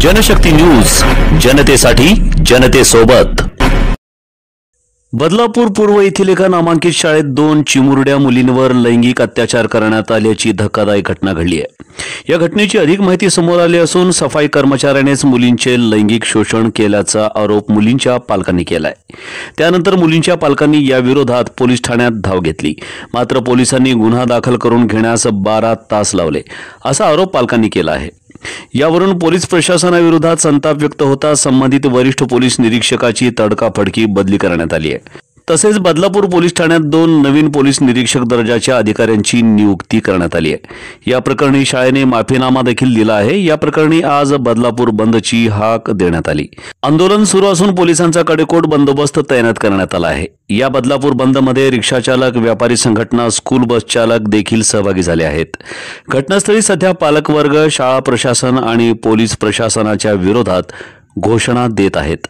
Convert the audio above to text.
Janshakti news, जनतेसाठी जनतेसोबत। बदलापूर पूर्व येथील एका नामांकित शाळेत 2 चिमुरड्या मुलींवर लैंगिक अत्याचार करण्यात आल्याची धक्कादायक घटना घडली आहे। या घटनेची अधिक माहिती समोर आली असून सफाई कर्मचाऱ्यानेच मुलींचे लैंगिक शोषण केल्याचा आरोप मुलींच्या पालकांनी केलाय। त्यानंतर मुलींच्या पालकांनी या विरोधात पोलीस ठाण्यात धाव घेतली, मात्र पोलिसांनी गुन्हा दाखल करून घेण्यास 12 तास लावले असा आरोप पालकांनी केला आहे। यावरून पोलीस प्रशासनाविरोधात संताप व्यक्त होता संबंधित वरिष्ठ पोलीस निरीक्षकाची तडकाफडकी बदली करण्यात आली आहे। तसेच बदलापूर पोलीस ठाण्यात 2 नवीन पोलीस निरीक्षक दर्जाच्या अधिकाऱ्यांची नियुक्ती करण्यात आली आहे। या प्रकरणी शाळेने माफीनामा देखील दिला आहे। या प्रकरणी आज बदलापूर बंदची हाक देण्यात आली। आंदोलन सुरू असून पोलिसांचा कडेकोट बंदोबस्त तैनात करण्यात आला आहे। या बदलापूर बंदमध्ये रिक्षा चालक, व्यापारी संघटना, स्कूल बस चालक देखील सहभागी झाले आहेत। घटनास्थळी सध्या पालकवर्ग, शाळा प्रशासन आणि पोलीस प्रशासनाच्या विरोधात घोषणा देत आहेत।